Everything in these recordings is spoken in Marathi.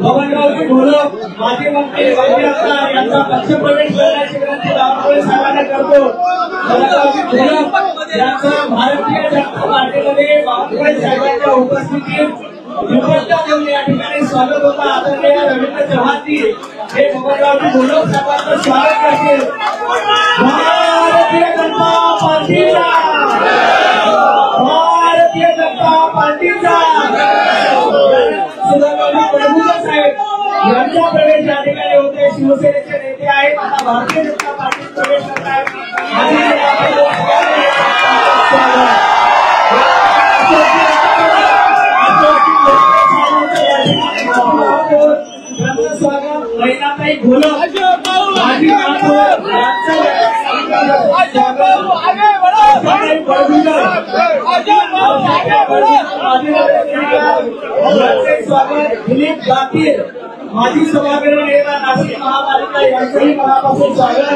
बबनरावजी घोलप माजी मंत्री यांचा पक्षप्रवेश करण्याची विनंती दामोदर साहेबांना करतो. बबनरावजी घोलप यांचं भारतीय जनता पार्टीमध्ये बावनकुळे साहेबांच्या उपस्थितीत दुपट्टा देऊन या ठिकाणी स्वागत होता. आदरणीय रवींद्र चव्हाणजी हे बबनरावजी घोलप साहेबांचं स्वागत करतील. भारतीय जनता पार्टीचा, भारतीय जनता पार्टीचा सुधाकरजी प्रभुकर साहेब यांचा प्रवेश या ठिकाणी होते. शिवसेनेचे नेते आहेत, आता भारतीय जनता पार्टीत प्रवेश करत आहेत. स्वागत महिलाताई घोलप माजी स्वागत दिलीप गातीर माजी सभागृह नेता नाशिक महापालिका यांचंही मनापासून स्वागत.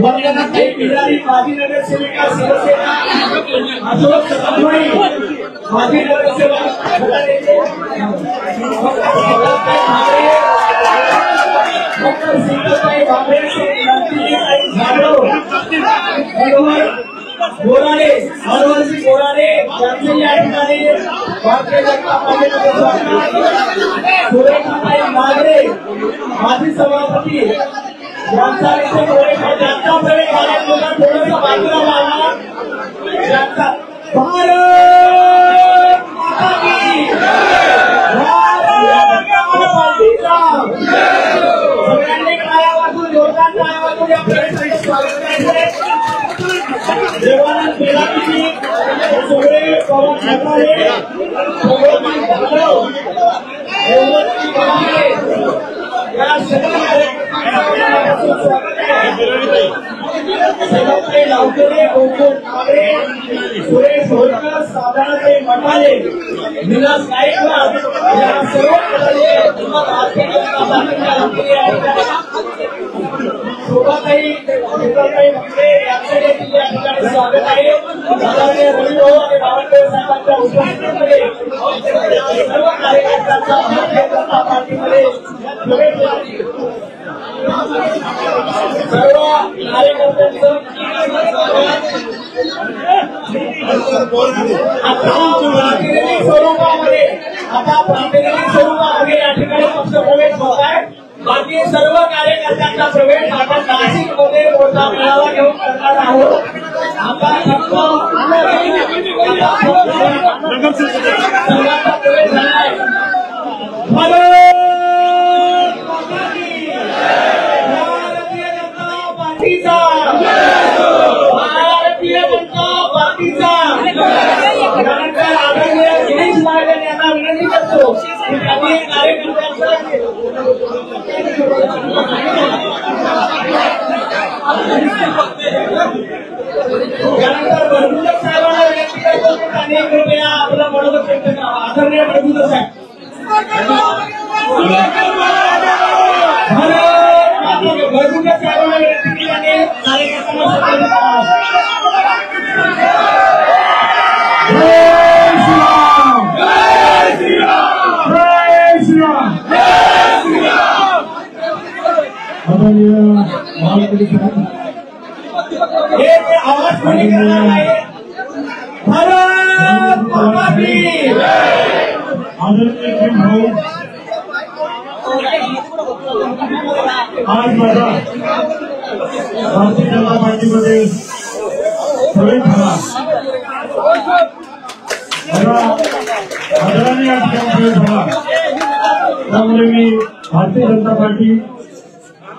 वंदनाताई बिहारी माजी नगरसेविका शिवसेना, अशोक सदाभाई माजी नगरसेवक डॉक्टर सीताताई बाबरे बोराडे मनोहरजी बोराडे यांचे या ठिकाणी भारतीय जनता पार्टीमध्ये स्वागत. सुरेखाताई नागरे माजी सभापती यांचा इथे ज्यांचा प्रवेश झाला थोडंसं बाजूला वाढला. ज्यांचा भारत माता की भारतीय जनता पार्टीचा सगळ्यांनी टाळ्या वाजवून जोरदार टाळ्या वाजवून या प्रवेशाचं स्वागत करायचंय. देवानंद बेलाजी सगळे पवन ठाकरे या सगळे लावकरे गोकुळ ठाकरे सुरेश होळकर साधारणताई मठाले विलास गायकवाड या सर्व भारतीय जनता पार्टीच्या शोभाताई शीतलताई भंगे यांचे देखील या ठिकाणी स्वागत आहे. आदरणीय रविभाऊ आणि बावनकुळे साहेबांच्या उपस्थितीमध्ये सर्व कार्यकर्त्यांचा भारतीय जनता पार्टीमध्ये प्रवेश झाला. सर्व कार्यकर्त्यांचं आता प्रातिनिधिक स्वरूपामध्ये या ठिकाणी पक्षप्रवेश होत आहे. बाकी सर्व कार्यकर्त्यांचा प्रवेश आपण नाशिकमध्ये मोठा मेळावा घेऊन करणार आहोत. आता फक्त सर्वांचा प्रवेश झाला आहे. भारतीय जनता पार्टीचा, भारतीय जनता पार्टीचा त्यानंतर आदरणीय गिरीश महाजन यांना विनंती करतो की त्यांनी कार्यकर्त्यांचा त्यानंतर प्रभुकर साहेबांना विनंती करतो की त्यांनी कृपया आपला मनोगत व्यक्त करावा. आदरणीय प्रभुकर साहेब प्रभुकर साहेबांना विनंती की त्यांनी कार्यकर्त्यांना आवाज कोणी करणार आहे. भारत माता की आज माझा भारतीय जनता पार्टीमध्ये प्रवेश झाला. आदराने या ठिकाणी प्रवेश झाला. त्यामुळे मी भारतीय जनता पार्टी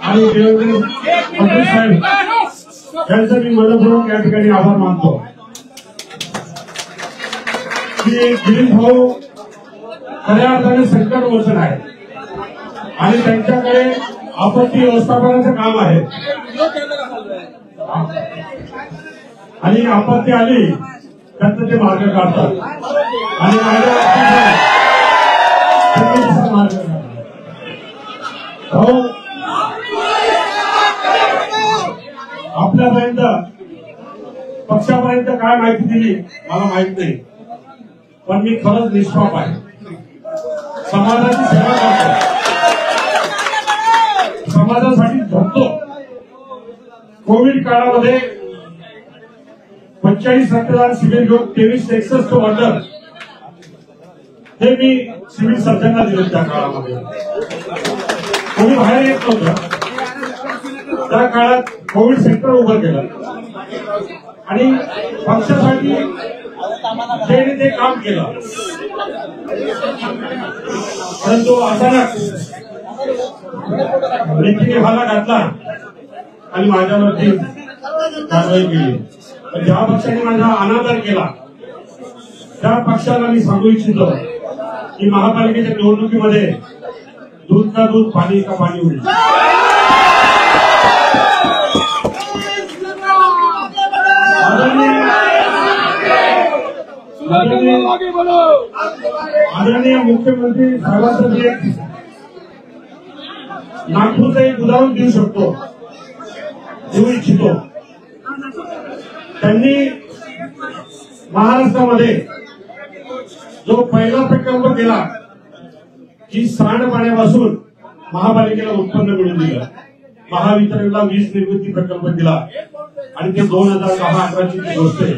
आणि देवेंद्र फडणवीस साहेब यांचा मी मनपूर्वक या ठिकाणी आभार मानतो की गिरीश भाऊ खऱ्या अर्थाने संकट मोचन आहे आणि त्यांच्याकडे आपत्ती व्यवस्थापनाचं काम आहे आणि आपत्ती आली त्यातनं ते मार्ग काढतात आणि मार्ग आपल्यापर्यंत पक्षापर्यंत काय माहिती दिली मला माहित नाही, पण मी खरंच निष्पाप आहे, समाजाची सेवा करतो, समाजासाठी झटतो. कोविड काळामध्ये 45 रक्तदान शिबिर घेऊन 2361 ऑर्डर हे मी सिव्हिल सर्जनला दिले. त्या काळामध्ये कोणी बाहेर येत नव्हतं. त्या काळात कोविड सेंटर उभं केलं आणि पक्षासाठी ज्याने ते काम केलं. परंतु अचानक व्यक्तीने भाला घातला आणि माझ्यावरती कारवाई केली. ज्या पक्षाने माझा अनादर केला त्या पक्षाला मी सांगू इच्छितो की महापालिकेच्या निवडणुकीमध्ये दूध का दूध, पाणी का पाणी होईल. आदरणीय मुख्यमंत्री साहेबांसाठी नागपूरचं एक उदाहरण देऊ शकतो, देऊ इच्छितो. त्यांनी महाराष्ट्रामध्ये जो पहिला प्रकल्प केला की सांडपाण्यापासून महापालिकेला उत्पन्न मिळवून दिलं, महावितरणला वीज निर्मिती प्रकल्प दिला आणि ते 2010-11ची गोष्ट आहे.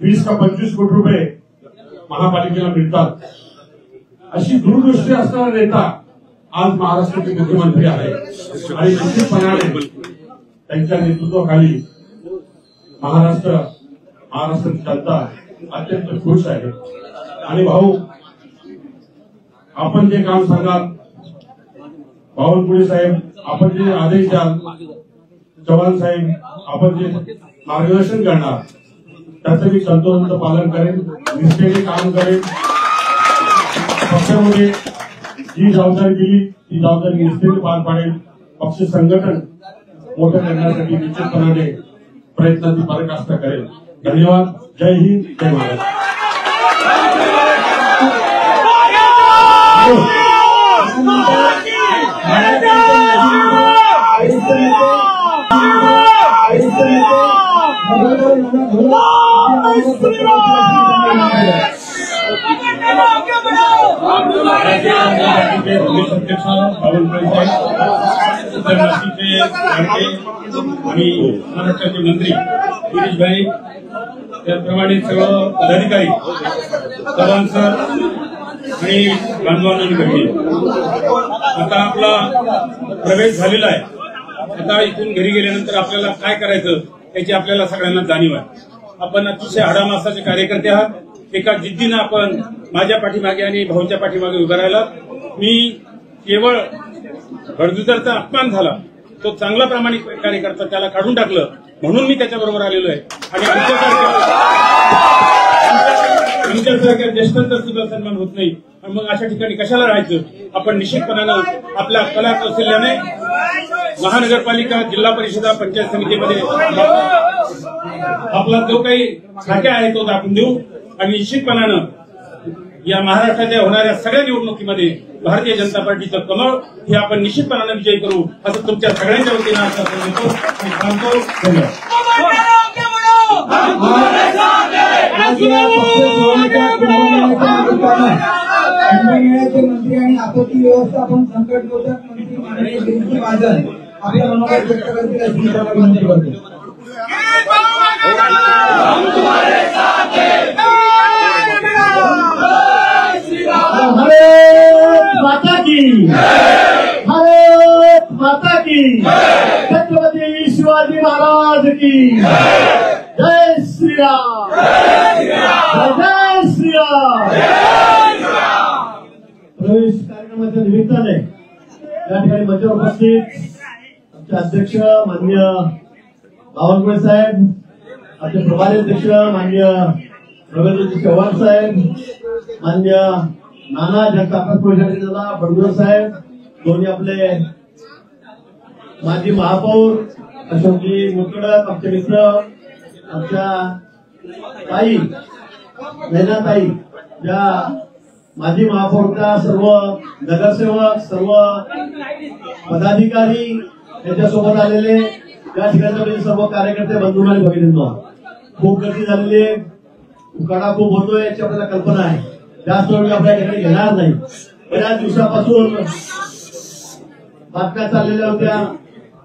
20 का 25 कोटी रुपये महापालिकेला मिळतात. अशी दूरदृष्टी असणारा नेता आज महाराष्ट्राचे मुख्यमंत्री आहे आणि निश्चितपणाने त्यांच्या नेतृत्वाखाली महाराष्ट्राची जनता अत्यंत खुश आहे. आणि भाऊ, आपण जे काम सांगाल, बावनकुळे साहेब आपण जे आदेश द्याल, चव्हाण साहेब आपण जे मार्गदर्शन करणार त्याचं मी तंतोतंत पालन करेन, निष्ठेने काम करेन. पक्षामध्ये जी जबाबदारी दिली ती जबाबदारी निष्ठेने पार पाडेल. पक्ष संघटन मोठं करण्यासाठी निश्चितपणाने प्रयत्नाची पराकाष्ठा करेल. धन्यवाद. जय हिंद, जय महाराष्ट्र. आणि महाराष्ट्राचे मंत्री गिरीश भाई, त्याप्रमाणे सर्व पदाधिकारी, चव्हाण सर आणि बांधवांनी आता आपला प्रवेश झालेला आहे. आता इथून घरी गेल्यानंतर आपल्याला काय करायचं त्याची आपल्याला सगळ्यांना जाणीव आहे. आपण अतिशय हाडामासाचे कार्यकर्ते आहात. एका जिद्दीनं आपण माझ्या पाठीमागे आणि भाऊच्या पाठीमागे उभं राहिला. मी केवळ बडगुजरचा अपमान झाला, तो चांगला प्रामाणिक कार्यकर्ता, त्याला काढून टाकलं म्हणून मी त्याच्याबरोबर आलेलो आहे. आणि आमच्यासारख्या ज्येष्ठांचा सुद्धा सन्मान होत नाही. मग अशा ठिकाणी कशाला राहायचं. आपण निश्चितपणानं आपल्या कला कौशल्याने महानगरपालिका, जिल्हा परिषदा, पंचायत समितीमध्ये आपला जो काही खाते आहे तो दाखवून देऊ आणि निश्चितपणानं या महाराष्ट्राच्या होणाऱ्या सगळ्या निवडणुकीमध्ये भारतीय जनता पार्टीचं कमळ हे आपण निश्चितपणानं विजयी करू असं तुमच्या सगळ्यांच्या वतीनं आश्वासन देतो आणि सांगतो. मंत्री आणि आपत्ती व्यवस्थापन संकट नियोजक मंत्री माननीय गिरीश महाजन आपल्या मनोगत व्यक्त करतील अशी त्याला विनंती करतो. भारत माता की, भारत माता की, छत्रपती शिवाजी महाराज की जय श्रीराम, जय श्रीराम. प्रवेश कार्यक्रमाच्या निमित्ताने या ठिकाणी मंचावर उपस्थित आमचे अध्यक्ष माननीय बावनकुळे साहेब, आमचे प्रभारी अध्यक्ष माननीय रवींद्रजी चव्हाण साहेब, माननीय नाना जनता परिषदेचा बडगुजर साहेब, दोन्ही आपले माजी महापौर अशोकजी मुतकडक, आमचे मित्र, आमच्या ताई नैनाताई, ज्या माजी महापौरच्या सर्व नगरसेवक, सर्व पदाधिकारी त्याच्यासोबत आलेले या ठिकाणी सर्व कार्यकर्ते बंधूंना आणि भगिनींना खूप गर्दी झालेली आहे, उकाडा खूप होतोय याची आपल्याला कल्पना आहे. जास्त वेळ आपल्या ठिकाणी घेणार नाही. बऱ्याच दिवसापासून बातम्या चाललेल्या होत्या,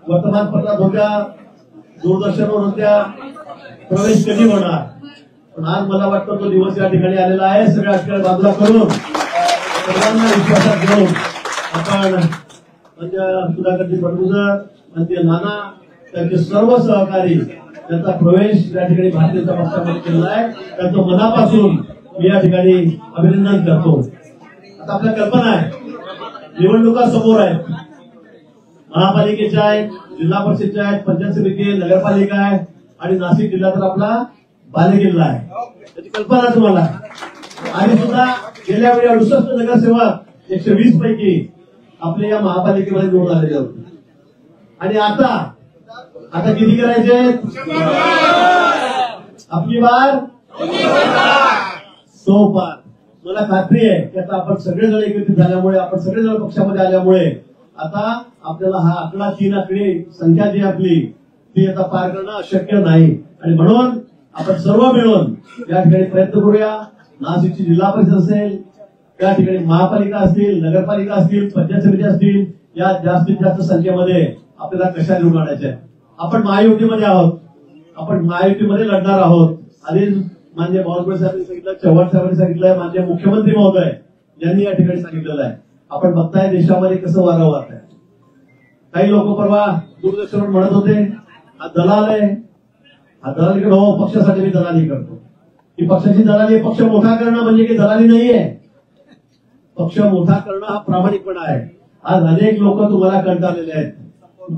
वर्तमानपत्रात होत्या, दूरदर्शनवर होत्या, प्रवेश कधी होणार. पण आज मला वाटतं तो दिवस या ठिकाणी आलेला आहे. सगळ्या ठिकाणी बाजूला करून सर्वांना विश्वासात घेऊन आपण म्हणजे सुधाकरजी फडणवीस म्हणजे नाना त्यांचे सर्व सहकारी त्यांचा प्रवेश या ठिकाणी भारतीय जनता पक्षामध्ये केलेला आहे. त्यांचं मनापासून मी या ठिकाणी अभिनंदन करतो. आता आपल्या कल्पना आहे, निवडणुका समोर आहेत, महापालिकेच्या आहेत, जिल्हा परिषदच्या आहेत, पंचायत समिती आहे, नगरपालिका आहे आणि नाशिक जिल्हा तर आपला बालेकिल्ला आहे. त्याची कल्पना तुम्हाला. आणि सुद्धा गेल्या वेळी 68 नगरसेवक 120 पैकी आपल्या या महापालिकेमध्ये निवडून आलेले होते. आणि आता किती करायचे? आपली बार 100 पार. मला खात्री आहे की आता आपण सगळेजण एकत्रित झाल्यामुळे, आपण सगळेजण पक्षामध्ये आल्यामुळे आता आपल्याला हा आकडा 3 आकडी संख्या जी आपली ती आता पार करणं अशक्य नाही. आणि म्हणून आपण सर्व मिळून या ठिकाणी प्रयत्न करूया. नाशिकची जिल्हा परिषद असेल, त्या ठिकाणी महापालिका असतील, नगरपालिका असतील, पंचायत समिती असतील, या जास्तीत जास्त संख्येमध्ये आपल्याला कशा निवडून आणायच्या. आपण महायुतीमध्ये आहोत, आपण महायुतीमध्ये लढणार आहोत. आधीच माननीय बावनकुळे साहेबांनी सांगितलं, चव्हाण साहेबांनी सांगितलंय, माननीय मुख्यमंत्री महोदय यांनी या ठिकाणी सांगितलेलं आहे. आपण बघताय देशामध्ये कसं वारं वाहत आहे. काही लोक परवा दूरदर्शनवर म्हणत होते हा दलाल आहे, हा दलाली. हो, पक्षासाठी मी दलाली करतो. ही पक्षाची दलाली. पक्ष मोठा करणं म्हणजे की दलाली नाहीये. पक्ष मोठा करणं हा प्रामाणिकपणा आहे. आज अनेक लोक तुम्हाला कंटाळलेले आहेत.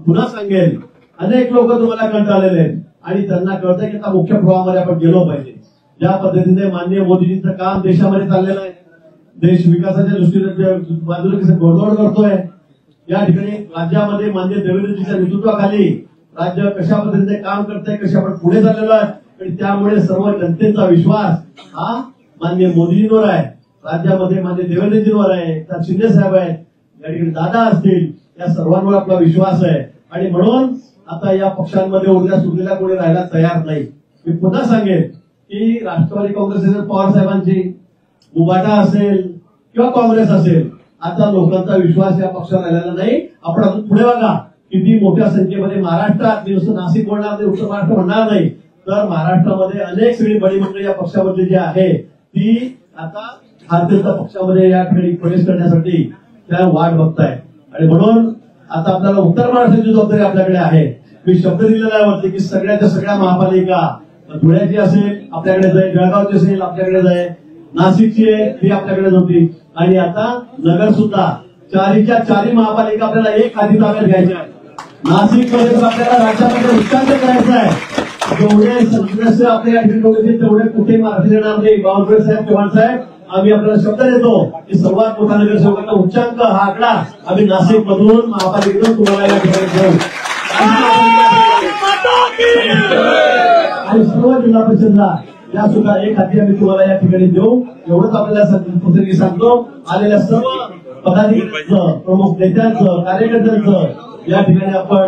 पुन्हा सांगेल, अनेक लोक तुम्हाला कंटाळलेले आहेत आणि त्यांना कळतंय की आता मुख्य प्रवाहामध्ये आपण गेलो पाहिजे. ज्या पद्धतीने माननीय मोदीजींचं काम देशामध्ये चाललेलं आहे, देश विकासाच्या दृष्टीने बाजूला कसं घोडदौड करतोय, या ठिकाणी राज्यामध्ये माननीय देवेंद्रजीच्या नेतृत्वाखाली राज्य कशा पद्धतीने काम करतंय, कशा आपण पुढे चाललेलो आहे. आणि त्यामुळे सर्व जनतेचा विश्वास हा माननीय मोदीजींवर आहे, राज्यामध्ये माननीय देवेंद्रजींवर आहे, त्यात शिंदे साहेब आहेत, या ठिकाणी दादा असतील, या सर्वांवर आपला विश्वास आहे. आणि म्हणून आता या पक्षांमध्ये उरल्या सुरलेला कोणी राहायला तयार नाही. मी पुन्हा सांगेन की राष्ट्रवादी काँग्रेस असेल, पवार साहेबांची, उबाटा असेल किंवा काँग्रेस असेल, आता लोकांचा विश्वास या पक्षावर राहिलेला नाही. आपण अजून पुढे बघा किती मोठ्या संख्येमध्ये महाराष्ट्रात, नुसतं नाशिक बोलणार नाही, उत्तर महाराष्ट्र म्हणणार नाही, तर महाराष्ट्रामध्ये अनेक सगळी बडी मंडळी या पक्षामधली जी आहे ती आता भारतीय जनता पक्षामध्ये या ठिकाणी प्रवेश करण्यासाठी त्या वाट बघताय. आणि म्हणून आता आपल्याला उत्तर महाराष्ट्राची जबाबदारी आपल्याकडे आहे. मी शब्द दिलेला आहे की सगळ्याच्या सगळ्या महापालिका, धुळ्याची असेल आपल्याकडे जाईल, जळगावची असेल आपल्याकडे जाईल, नाशिकची आहे ती आपल्याकडे होती. आणि आता नगर सुद्धा 4च्या 4 महापालिका आपल्याला एक हाती ताब्यात घ्यायच्या आहे. नाशिकमध्ये आपल्याला राज्यामध्ये उच्चांक करायचा आहे. जेवढे सदस्य आपल्या या ठिकाणी तेवढे कुठे मार्ग देणार नाही. बावनकुळे साहेब, चव्हाण साहेब, आम्ही आपल्याला शब्द देतो की सर्वात मोठा नगरसेवकांचा उच्चांक हा आकडा आम्ही नाशिक मधून महापालिकेतून तुम्हाला या ठिकाणी देऊ. आणि सर्व जिल्हा परिषदला या सुद्धा एक हाती आम्ही तुम्हाला या ठिकाणी देऊ. एवढंच आपल्याला पत्रकी सांगतो. आलेल्या सर्व पदाधिकाऱ्यांचं, प्रमुख नेत्यांचं, कार्यकर्त्यांचं या ठिकाणी आपण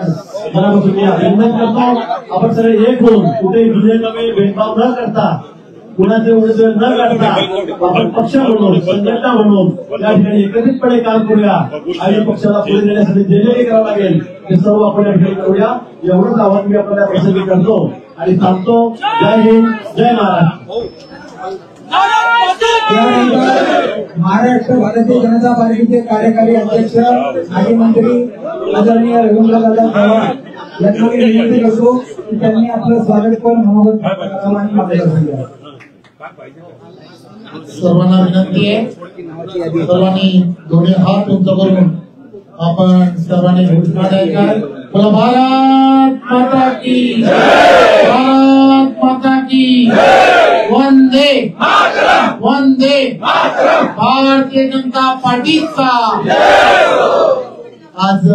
मनापासून अभिनंदन करतो. आपण सगळे एक होऊन कुठेही दुनियेमध्ये भेदभाव न करता, कुणाचे उमेदवार न काढता आपण पक्ष म्हणून, संघटना म्हणून या ठिकाणी एकत्रितपणे काम करूया आणि पक्षाला पुढे नेण्यासाठी जे जे करावं लागेल ते सर्व आपण या ठिकाणी करूया. एवढंच आव्हान मी आपल्याला प्रसंगी करतो आणि सांगतो. जय हिंद, जय महाराष्ट्र. महाराष्ट्र भारतीय जनता पार्टीचे कार्यकारी अध्यक्ष माजी मंत्री आदरणीय रवींद्रदादा चव्हाण यांना मी विनंती करतो की त्यांनी आपलं स्वागत करून मनोगत सर्वांना विनंती आहे, सर्वांनी दोन्ही हात उंच करून आपण सर्वांनी घोषणा द्यायच्या. बोला भारत माता की जय, भारत माता की जय, वंदे वंदे भारतीय जनता पार्टीचा. आज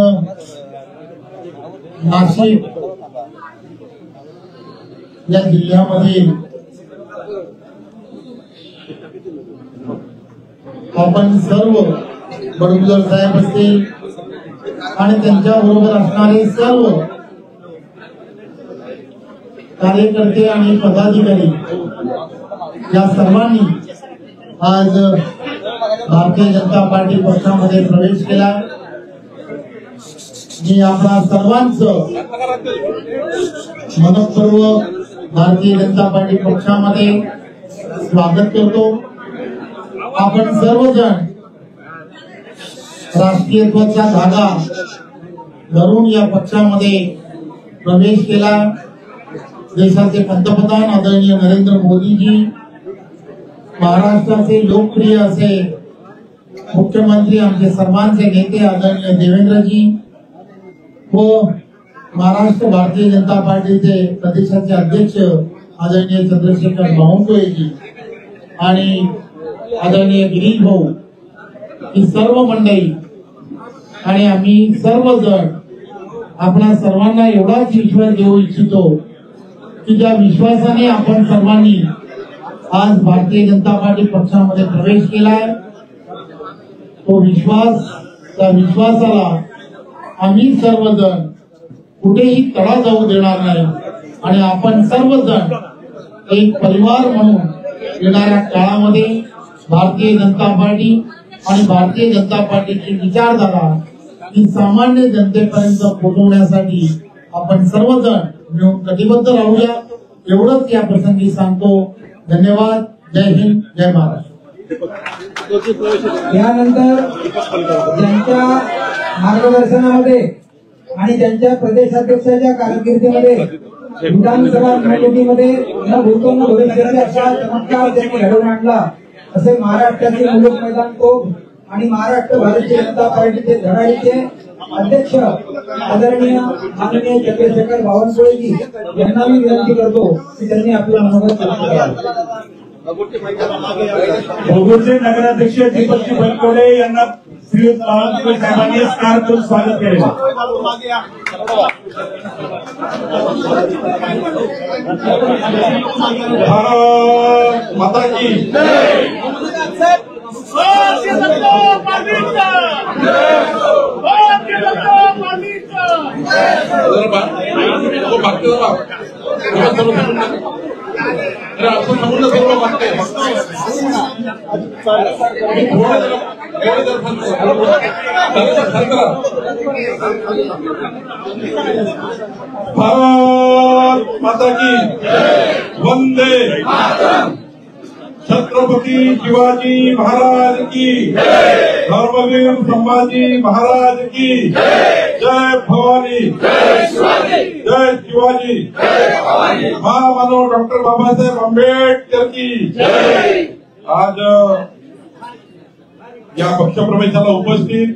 नाशिक या जिल्ह्यामध्ये आपण सर्व बडगुजर साहेब असतील आणि त्यांच्या बरोबर असणारे सर्व कार्यकर्ते आणि पदाधिकारी या सर्वांनी आज भारतीय जनता पार्टी पक्षामध्ये प्रवेश केला। मी आपल्या सर्वांचं मनपूर्वक भारतीय जनता पार्टी पक्षामध्ये स्वागत करतो। आपण सर्वजण राष्ट्रीयत्वाचा धागा धरून या पक्षामध्ये प्रवेश केला। देशाचे पंतप्रधान आदरणीय नरेंद्र मोदीजी, महाराष्ट्राचे लोकप्रिय असे मुख्यमंत्री आमचे सर्वांचे नेते आदरणीय देवेंद्रजी व महाराष्ट्र भारतीय जनता पार्टीचे प्रदेशाचे अध्यक्ष आदरणीय चंद्रशेखर बावनकुळेजी आणि आदरणीय गिरीश भाऊ, ही सर्व मंडळी आणि आम्ही सर्वजण आपल्या सर्वांना एवढाच विश्वास देऊ इच्छितो की ज्या विश्वासाने आपण सर्वांनी आज भारतीय जनता पार्टी पक्षामध्ये प्रवेश केलाय, तो विश्वास, त्या विश्वासाला आम्ही सर्वजण कुठेही तडा जाऊ देणार नाही आणि आपण सर्वजण एक परिवार म्हणून येणाऱ्या काळामध्ये भारतीय जनता पार्टी आणि भारतीय जनता पार्टीची विचारधारा ही सामान्य जनतेपर्यंत पोहोचवण्यासाठी आपण सर्वजण मिळून कटिबद्ध राहूया, एवढंच या प्रसंगी सांगतो। धन्यवाद। जय हिंद, जय महाराष्ट्र। यानंतर त्यांच्या मार्गदर्शनामध्ये आणि त्यांच्या प्रदेशाध्यक्षाच्या कारकिर्दीमध्ये विधानसभा निवडणुकीमध्ये न भूतो न भविष्याचे असा चमत्कार त्यांनी घडवून आणला, असे महाराष्ट्राचे मुलुक मैदान तोफ आणि महाराष्ट्र भारतीय जनता पार्टीचे धडाडीचे अध्यक्ष आदरणीय माननीय चंद्रशेखर बावनकुळेजी यांना मी विनंती करतो की त्यांनी आपलं मनोगत व्यक्त करावं। भोगूरचे नगराध्यक्ष दीपकजी बनकोडे यांना श्री बावनकुळे साहेबांनी स्टार करून स्वागत केले। भारत माता की भारत माता की वंदे छत्रपती शिवाजी महाराज की, धर्मवीर संभाजी महाराज की जय भवानी, जय शिवाजी, महामानव डॉक्टर बाबासाहेब आंबेडकर की। आज या पक्षप्रवेशाला उपस्थित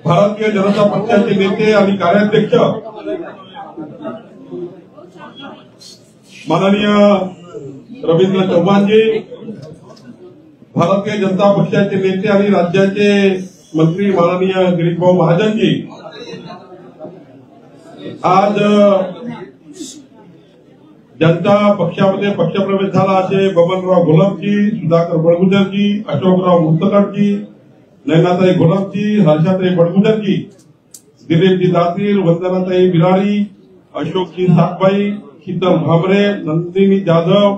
भारतीय जनता पक्षाचे नेते आणि कार्याध्यक्ष माननीय रवींद्र चव्हाणजी, भारतीय जनता पक्षाचे नेते आणि राज्याचे मंत्री माननीय गिरीशभाऊ महाजनजी, आज जनता पक्षामध्ये पक्षप्रवेश झाला असे बबनराव घोलपजी, सुधाकर बडगुजरजी, अशोकराव मुस्तकरजी, नैनाताई घोलपजी, हर्षाताई बडगुजरजी, दिलीपजी दातीर, वंदनाताई बिरारी, अशोकजी सातबाई, शीतल भामरे, नंदिनी जाधव,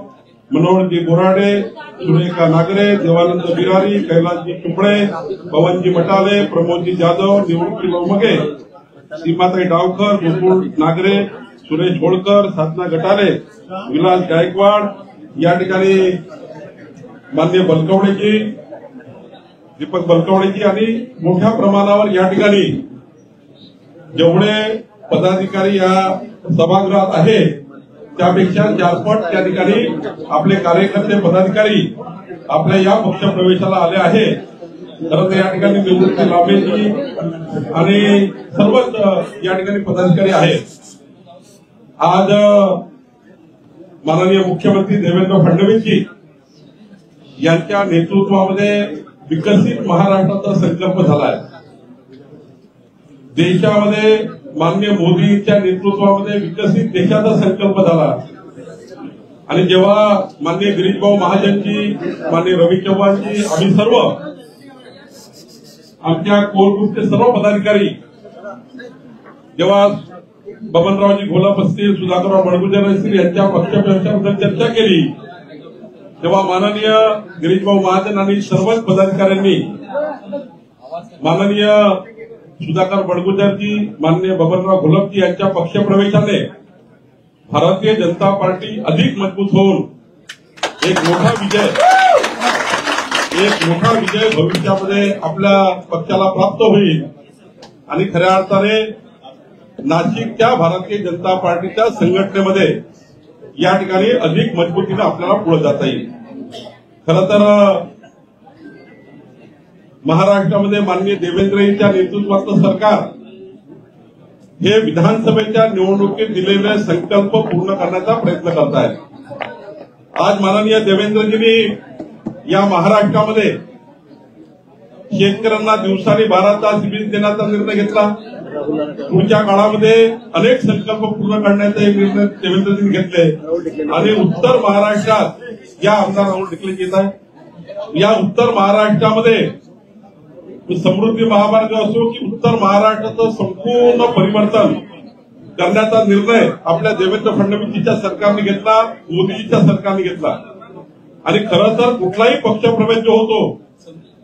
मनोहरजी बोराडे, सुरेखा नागरे, देवानंद बिरारी, कैलासजी चुंबळे, पवनजी मटाले, प्रमोदजी जाधव, निवृत्ती मगे, सीमाताई डावकर, मुकुल नागरे, सुरेश होळकर, साधना गटारे, विलास गायकवाड, या ठिकाणी मान्य बलकवडेजी, दीपक बलकवडेजी आणि मोठ्या प्रमाणावर या ठिकाणी जेवढे पदाधिकारी या सभागृहात आहे त्यापेक्षा जास्त त्या ठिकाणी आपले कार्यकर्ते पदाधिकारी आपल्या या पक्ष प्रवेशाला आले आहे। खरं तर या ठिकाणी निवृत्ती लांबेजी आणि सर्वच या ठिकाणी पदाधिकारी आहेत। आज माननीय मुख्यमंत्री देवेंद्र फडणवीसजी यांच्या नेतृत्वामध्ये विकसित महाराष्ट्राचा संकल्प झाला आहे। देशामध्ये माननीय मोदींच्या नेतृत्वामध्ये विकसित देशाचा संकल्प झाला आणि जेव्हा माननीय गिरीशभाऊ महाजनजी, माननीय रवी चव्हाणजी, आम्ही सर्व आमच्या कोर ग्रुपचे सर्व पदाधिकारी जेव्हा बबनरावजी घोलप असतील, सुधाकरराव बडगुजर असतील यांच्या पक्षप्रवेशाबद्दल चर्चा केली तेव्हा माननीय गिरीशभाऊ महाजन आणि सर्वच पदाधिकाऱ्यांनी माननीय सुधाकर बडगुजरजी, माननीय बबनराव घोलपजी यांच्या पक्षप्रवेशाने भारतीय जनता पार्टी अधिक मजबूत होऊन एक मोठा विजय भविष्यामध्ये आपल्या पक्षाला प्राप्त होईल आणि खऱ्या अर्थाने नाशिकच्या भारतीय जनता पार्टीच्या संघटनेमध्ये या ठिकाणी अधिक मजबूतीने आपल्याला पुढे जाता येईल. खरं तर महाराष्ट्रामध्ये माननीय देवेंद्रजींच्या नेतृत्वाचं सरकार हे विधानसभेच्या निवडणुकीत दिलेले संकल्प पूर्ण करण्याचा प्रयत्न करत आहे. आज माननीय देवेंद्रजींनी या महाराष्ट्रामध्ये शेतकऱ्यांना दिवसानी 12 तास वीज देण्याचा निर्णय घेतला. पुढच्या काळामध्ये अनेक संकल्प पूर्ण करण्याचे निर्णय देवेंद्रजींनी घेतले आणि उत्तर महाराष्ट्रात या आमदार राहुल ढिकले येत आहे. या उत्तर महाराष्ट्रामध्ये समृद्धी महामार्ग असो की उत्तर महाराष्ट्राचं संपूर्ण परिवर्तन करण्याचा निर्णय आपल्या देवेंद्र फडणवीसजीच्या सरकारने घेतला, मोदीजीच्या सरकारने घेतला. आणि खरं तर कुठलाही पक्षप्रवेश जो होतो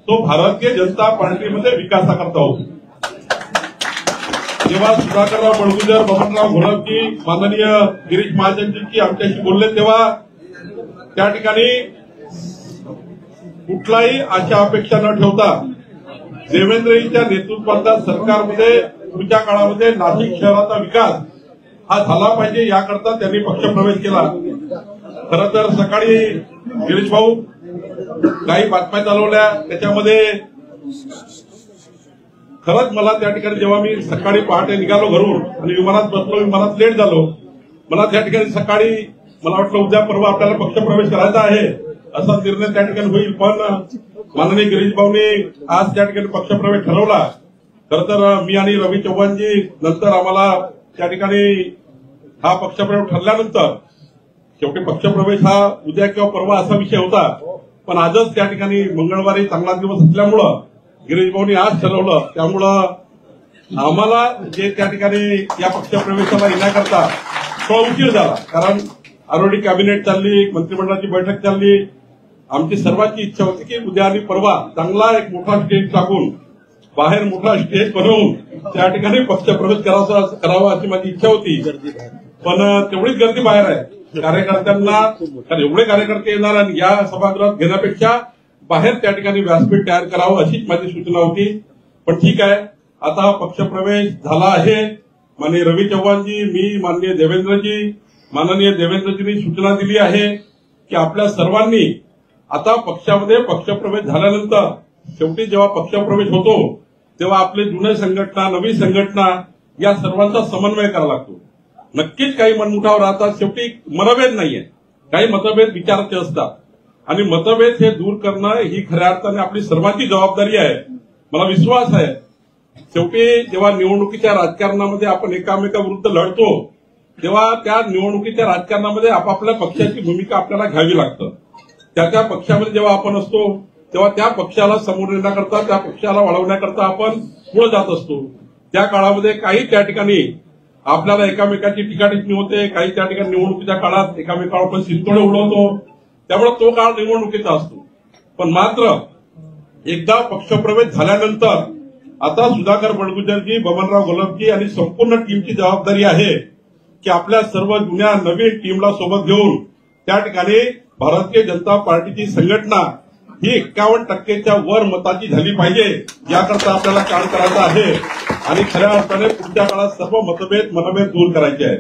तो भारतीय जनता पार्टीमध्ये विकासाकरता होतो. जेव्हा सुधाकरराव बडगुजर, बबनराव घोलपजी, माननीय गिरीश महाजनजी आमच्याशी बोलले तेव्हा त्या ठिकाणी कुठलाही आशा अपेक्षा न ठेवता देवेंद्रजींच्या नेतृत्वाच्या सरकारमध्ये पुढच्या काळामध्ये नाशिक शहराचा विकास हा झाला पाहिजे याकरता त्यांनी पक्षप्रवेश केला. खरं तर सकाळी गिरीश भाऊ काही बातम्या चालवल्या त्याच्यामध्ये खरंच मला त्या ठिकाणी जेव्हा मी सकाळी पहाटे निघालो घरून आणि विमानात बसलो, विमानात लेट झालो, मला त्या ठिकाणी सकाळी मला वाटलं उद्या परवा आपल्याला पक्षप्रवेश करायचा आहे असा निर्णय त्या ठिकाणी होईल. पण माननीय गिरीश भाऊने आज त्या ठिकाणी पक्षप्रवेश ठरवला. खरं तर मी आणि रवी चव्हाणजी नंतर आम्हाला त्या ठिकाणी हा पक्षप्रवेश ठरल्यानंतर शेवटी पक्षप्रवेश हा उद्या किंवा परवा असा विषय होता, पण आजच त्या ठिकाणी मंगळवारी चांगला दिवस असल्यामुळं गिरीश भाऊनी आज ठरवलं. त्यामुळं आम्हाला जे त्या ठिकाणी या पक्षप्रवेशाला येण्याकरता थोडा उशीर झाला, कारण ऑलरेडी कॅबिनेट चालली, मंत्रिमंडळाची बैठक चालली. आमची सर्वांची इच्छा होती की उद्या आणि परवा चांगला एक मोठा स्टेज टाकून बाहेर मोठा स्टेज बनवून त्या ठिकाणी पक्षप्रवेश करावा अशी माझी इच्छा होती. पण तेवढीच गर्दी बाहेर आहे कार्यकर्त्यांना, कारण एवढे कार्यकर्ते येणार आणि या सभागृहात घेण्यापेक्षा बाहेर त्या ठिकाणी व्यासपीठ तयार करावं अशीच माझी सूचना होती. पण ठीक आहे, आता हा पक्षप्रवेश झाला आहे. माननीय रवी चव्हाणजी, मी, माननीय देवेंद्रजी, माननीय देवेंद्रजींनी सूचना दिली आहे की आपल्या सर्वांनी आता पक्षामध्ये पक्षप्रवेश झाल्यानंतर शेवटी जेव्हा पक्षप्रवेश होतो तेव्हा आपले जुने संघटना, नवी संघटना या सर्वांचा समन्वय करावा लागतो. नक्कीच काही मनमुठाव राहतात, शेवटी मतभेद नाहीये, काही मतभेद विचाराचे असतात आणि मतभेद हे दूर करणं ही खऱ्या अर्थाने आपली सर्वांची जबाबदारी आहे. मला विश्वास आहे शेवटी जेव्हा निवडणुकीच्या राजकारणामध्ये आपण एकामेकाविरुद्ध लढतो तेव्हा त्या निवडणुकीच्या राजकारणामध्ये आपापल्या पक्षाची भूमिका आपल्याला घ्यावी लागतं. त्या पक्षामध्ये जेव्हा आपण असतो तेव्हा त्या पक्षाला समोर येण्याकरता, त्या पक्षाला वाढवण्याकरता आपण पुढे जात असतो. त्या काळामध्ये काही त्या ठिकाणी आपल्याला एकामेकाची टीकाटिप्पणी होते, काही त्या ठिकाणी निवडणुकीच्या काळात एकामेकावर आपण शिरतोडे उडवतो, त्यामुळे तो काळ निवडणुकीचा असतो. पण मात्र एकदा पक्षप्रवेश झाल्यानंतर आता सुधाकर बडगुजरजी, बबनराव घोलपजी आणि संपूर्ण टीमची जबाबदारी आहे की आपल्या सर्व जुन्या नवीन टीमला सोबत घेऊन त्या ठिकाणी भारतीय जनता पार्टीची संघटना ही 51% वर मताची झाली पाहिजे याकरता आपल्याला काम करायचं आहे आणि खऱ्या अर्थाने पुढच्या काळात सर्व मनभेद दूर करायचे आहेत.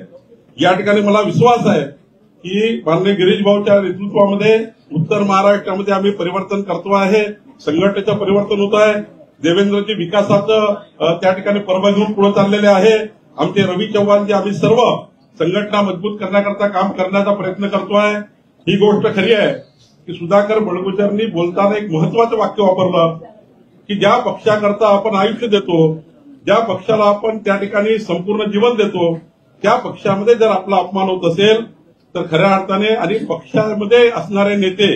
या ठिकाणी मला विश्वास आहे की माननीय गिरीश भाऊच्या नेतृत्वामध्ये उत्तर महाराष्ट्रामध्ये आम्ही परिवर्तन करतो आहे, संघटनेचं परिवर्तन होत आहे. देवेंद्रजी विकासाचं त्या ठिकाणी पर्व घेऊन पुढे चाललेले आहे. आमचे रवी चव्हाणजी, आम्ही सर्व संघटना मजबूत करण्याकरता काम करण्याचा प्रयत्न करतो आहे. ही गोष्ट खरी आहे की सुधाकर बडगुजरनी बोलताना एक महत्वाचं वाक्य वापरलं की ज्या पक्षाकरता आपण आयुष्य देतो, ज्या पक्षाला आपण त्या ठिकाणी संपूर्ण जीवन देतो, त्या पक्षामध्ये जर आपला अपमान होत असेल तर खऱ्या अर्थाने आणि पक्षामध्ये असणारे नेते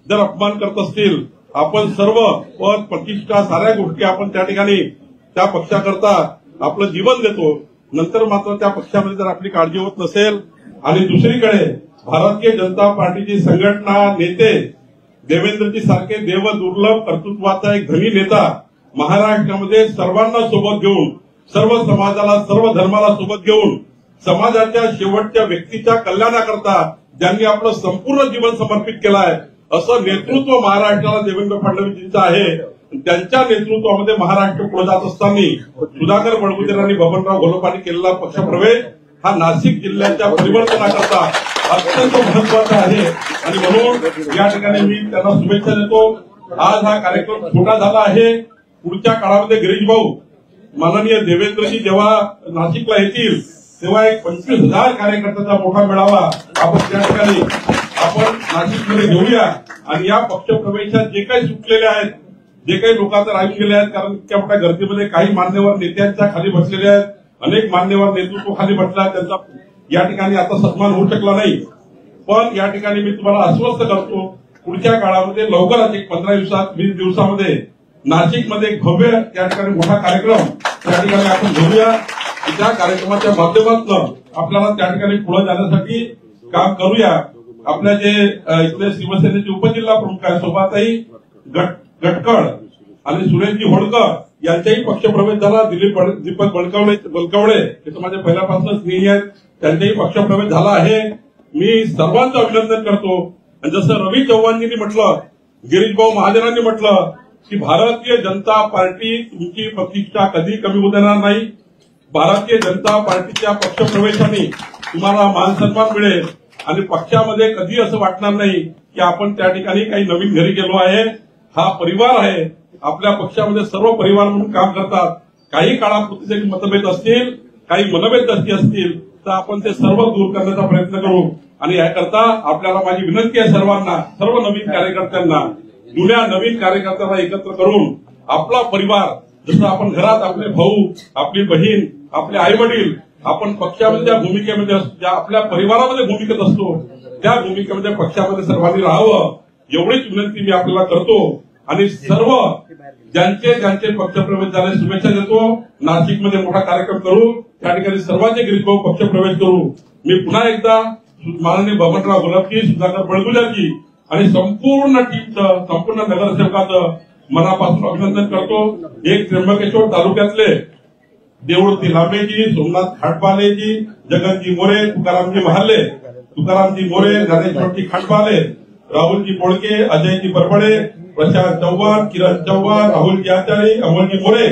जर अपमान करत असतील, आपण सर्व पद, प्रतिष्ठा, साऱ्या गोष्टी आपण त्या ठिकाणी त्या पक्षाकरता आपलं जीवन देतो, नंतर मात्र त्या पक्षामध्ये जर आपली काळजी होत नसेल आणि दुसरीकडे भारतीय जनता पार्टीची संघटना नेते देवेंद्रजी सारखे देवदुर्लभ कर्तृत्वाचा एक धनी नेता महाराष्ट्रामध्ये सर्वांना सोबत घेऊन सर्व समाजाला सर्व धर्माला सोबत घेऊन समाजाच्या शेवटच्या व्यक्तीच्या कल्याणाकरता ज्यांनी आपलं संपूर्ण जीवन समर्पित केलं आहे असं नेतृत्व महाराष्ट्राला देवेंद्र फडणवीसजींचं आहे. त्यांच्या नेतृत्वामध्ये महाराष्ट्र पुढे जात असताना सुधाकर बडगुजर आणि बबनराव घोलपांनी केलेला पक्षप्रवेश हा नाशिक जिल्ह्याच्या परिवर्तनाकरता अत्यंत महत्वाचा आहे आणि म्हणून या ठिकाणी मी त्यांना शुभेच्छा देतो. आज हा कार्यक्रम छोटा झाला आहे. पुढच्या काळामध्ये गिरीश भाऊ माननीय देवेंद्रजी जेव्हा नाशिकला येतील तेव्हा एक 25,000 कार्यकर्त्यांचा मोठा मेळावा आपण त्या ठिकाणी आपण नाशिकमध्ये घेऊया आणि या पक्षप्रवेशात जे काही सुटलेले आहेत जे काही लोक आता राहून गेले आहेत कारण इतक्या मोठ्या गर्दीमध्ये काही मान्यवर नेत्यांच्या खाली बसलेले आहेत अनेक मान्यवर नेतृत्व खाली बसला त्यांचा या ठिकाणी आता सन्मान होऊ शकला नाही. पण या ठिकाणी मी तुम्हाला आश्वस्त करतो पुढच्या काळामध्ये लवकरच एक 15 दिवसात 20 दिवसामध्ये नाशिकमध्ये एक भव्य त्या ठिकाणी मोठा कार्यक्रम त्या ठिकाणी आपण घेऊया. त्या कार्यक्रमाच्या माध्यमातून आपल्याला त्या ठिकाणी पुढे जाण्यासाठी काम करूया. आपल्या जे इथले शिवसेनेचे उपजिल्हा प्रमुख आहेत शोभाताई गटकळ आणि सुरेशजी होळकर यांचाही पक्षप्रवेश झाला. दीपक बलकवडे हे तर माझ्या पहिल्यापासूनच स्नेही आहेत त्यांचाही पक्षप्रवेश झाला आहे. मी सर्वांचं अभिनंदन करतो. आणि जसं रवी चव्हाणजींनी म्हटलं गिरीश भाऊ महाजनांनी म्हटलं की भारतीय जनता पार्टी तुमची प्रतिष्ठा कधी कमी होऊ देणार नाही. भारतीय जनता पार्टीच्या पक्षप्रवेशाने तुम्हाला मानसन्मान मिळेल आणि पक्षामध्ये कधी असं वाटणार नाही की आपण त्या ठिकाणी काही नवीन घरी गेलो आहे. हा परिवार आहे. आपल्या पक्षामध्ये सर्व परिवार म्हणून काम करतात. काही काळापुरते जरी मतभेद असतील काही मनभेद असतील तर आपण ते सर्व दूर करण्याचा प्रयत्न करू. आणि याकरता आपल्याला माझी विनंती आहे सर्वांना सर्व नवीन कार्यकर्त्यांना जुन्या नवीन कार्यकर्त्यांना एकत्र करून आपला परिवार जसं आपण घरात आपले भाऊ आपली बहीण आपले आई वडील आपण पक्षामध्ये ज्या भूमिकेमध्ये ज्या आपल्या परिवारामध्ये भूमिकेत असतो त्या भूमिकेमध्ये पक्षामध्ये सर्वांनी राहावं एवढीच विनंती मी आपल्याला करतो. आणि सर्व ज्यांचे पक्षप्रवेश झाले शुभेच्छा देतो. नाशिकमध्ये मोठा कार्यक्रम करू त्या ठिकाणी सर्वांचे गिरीश भाऊ पक्षप्रवेश करू. मी पुन्हा एकदा माननीय बबनराव घोलपजी सुधाकर बडगुजरजी आणि संपूर्ण टीमचं संपूर्ण नगरसेवकाचं मनापासून अभिनंदन करतो. एक त्र्यंबकेश्वर तालुक्यातले देऊळती लांबेजी सोमनाथ खाटबालेजी जगनजी मोरे तुकारामजी महाले तुकारामजी मोरे ज्ञानेश्वरजी खाटबाले राहुलजी बोडके अजयजी बरबडे प्रशांत चव्हाण किरण चव्हाण राहुलजी आचारी अमोलजी मोरे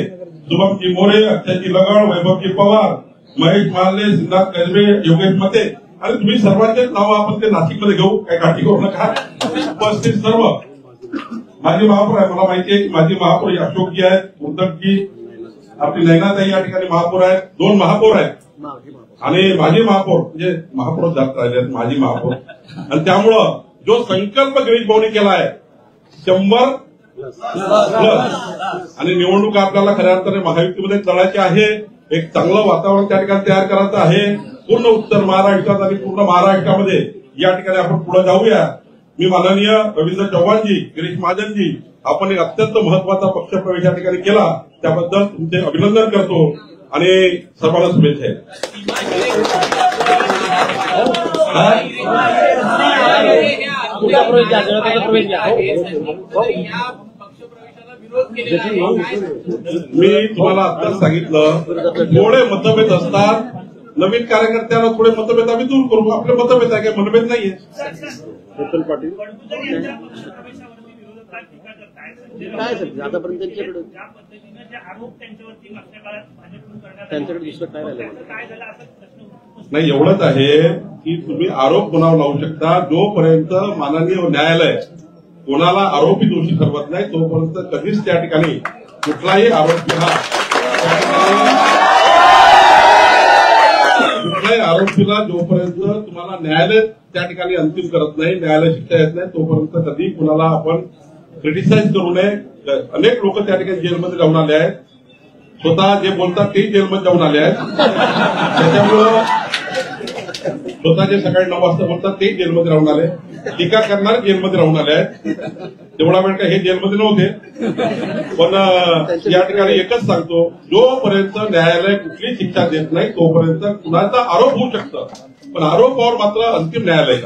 शुभमजी मोरे अक्षयजी लगड वैभवजी पवार महेश माले सिद्धार्थ कैलवे योगेश मते आणि तुम्ही सर्वांचेच नावं आपण ते नाशिकमध्ये घेऊ काही काठी करू नका. उपस्थित सर्व माजी महापौर आहे मला माहिती आहे की माजी महापौर अशोकजी आहेत उद्धवजी आपली नैनाताई या ठिकाणी महापौर आहेत. 2 महापौर आहेत आणि माजी महापौर म्हणजे महापौर जात राहिले माजी महापौर आणि त्यामुळं जो संकल्प गिरीश भाऊनी केला आहे 100+ आणि निवडणूक आपल्याला खऱ्या अर्थाने महायुतीमध्ये लढायची आहे. एक चांगलं वातावरण त्या ठिकाणी तयार करायचं आहे. पूर्ण उत्तर महाराष्ट्रात आणि पूर्ण महाराष्ट्रामध्ये या ठिकाणी आपण पुढे जाऊया. मी माननीय रवींद्र चव्हाणजी गिरीश महाजनजी आपण एक अत्यंत महत्वाचा पक्षप्रवेश या ठिकाणी केला त्याबद्दल तुमचे अभिनंदन करतो आणि सर्वांना शुभेच्छा आहेत. मी तुम्हाला आत्ताच सांगितलं थोडे मतभेद असतात. नवीन कार्यकर्त्याला थोडे मतभेद आम्ही दूर करू. आपले मतभेद आहे काही मनभेद नाहीये. पाटील काय सर आतापर्यंत त्यांच्याकडे त्यांच्याकडे दुसरं काय राहिलं नाही एवढंच आहे की तुम्ही आरोप कोणावर लावू शकता जोपर्यंत माननीय न्यायालय कोणाला आरोपी दोषी ठरवत नाही तोपर्यंत कधीच त्या ठिकाणी कुठलाही आरोपी कुठल्याही आरोपीला जोपर्यंत तुम्हाला न्यायालय त्या ठिकाणी अंतिम करत नाही न्यायालय शिक्षा येत नाही तोपर्यंत कधी कुणाला आपण क्रिटिसाइज करू नये. अनेक लोक त्या ठिकाणी जेलमध्ये जाऊन आले आहेत. स्वतः जे बोलतात तेही जेलमध्ये जाऊन आले आहेत. त्याच्यामुळं स्वतःचे सकाळी 9 वाजता बोलतात ते जेलमध्ये राहून आले, टीका करणारे जेलमध्ये राहून आले आहेत. तेवढा वेळ काय हे जेलमध्ये नव्हते. पण या ठिकाणी एकच सांगतो, जोपर्यंत न्यायालय कुठली शिक्षा देत नाही तोपर्यंत कुणाचा आरोप होऊ शकतो, पण आरोपावर मात्र अंतिम न्यायालय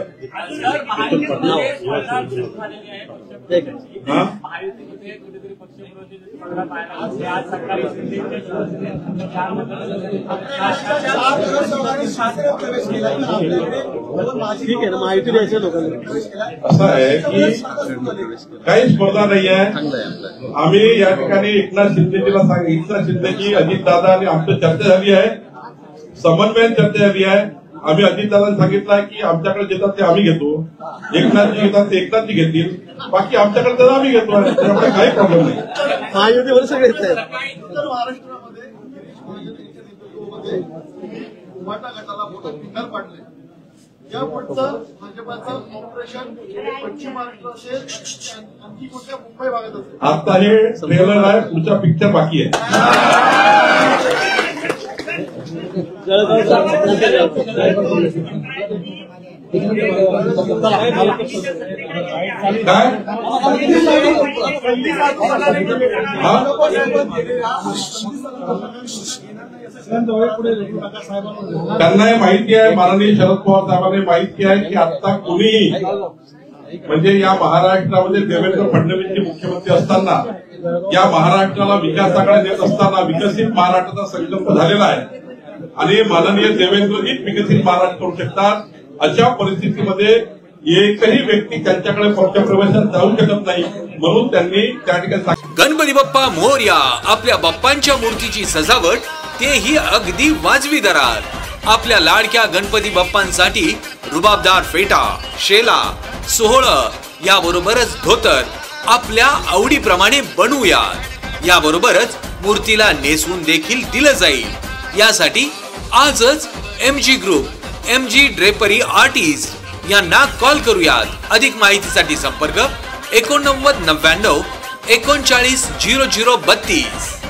ठीक आहे ना, माहिती द्यायची लोकांना. असं आहे की काही स्पर्धा नाही आहे. आम्ही या ठिकाणी एकनाथ शिंदेची अजितदादा आणि आमची चर्चा झाली आहे, समन्वयाने चर्चा झाली आहे. आम्ही अजितदादांनी सांगितलं की आमच्याकडे देतात ते आम्ही घेतो, एकनाथजी घेतात ते एकनाथजी घेतील, बाकी आमच्याकडे तर आम्ही घेतो, त्यामुळे काही प्रॉब्लेम नाही. महायुतीवर सगळे उत्तर महाराष्ट्रामध्ये उभाटा गटाला मोठा पिंगार पाडले. या पुढचं भाजपाचं ऑपरेशन पश्चिम महाराष्ट्र असेल, आणखी कुठल्या मुंबई भागात असेल. आता हे ट्रेलर आहे, पुढचा पिक्चर बाकी आहे. काय त्यांना माहिती आहे, माननीय शरद पवार साहेबांना माहिती आहे की आता कुणीही म्हणजे या महाराष्ट्रामध्ये देवेंद्र फडणवीसचे मुख्यमंत्री असताना, या महाराष्ट्राला विकासाकडे नेत असताना विकसित महाराष्ट्राचा संकल्प झालेला आहे आणि माननीय देवेंद्रजीच विकसित महाराष्ट्र करू शकतात. अशा परिस्थितीमध्ये एकही व्यक्ती त्यांच्याकडे पक्षप्रवेशात जाऊ शकत नाही, म्हणून त्यांनी त्या ठिकाणी गणपती बाप्पा मोरया. आपल्या बाप्पांच्या मूर्तीची सजावट तेही अगदी वाजवी दरात. आपल्या लाडक्या गणपती बाप्पांसाठी रुबाबदार फेटा, शेला, सोहळं याबरोबरच धोतर आपल्या आवडीप्रमाणे बनवूयात. याबरोबरच मूर्तीला नेसवून देखील दिलं जाईल. यासाठी आजच MG group, MG drapery artist यांना कॉल करूयात. अधिक माहितीसाठी संपर्क 89 99 39 00 32.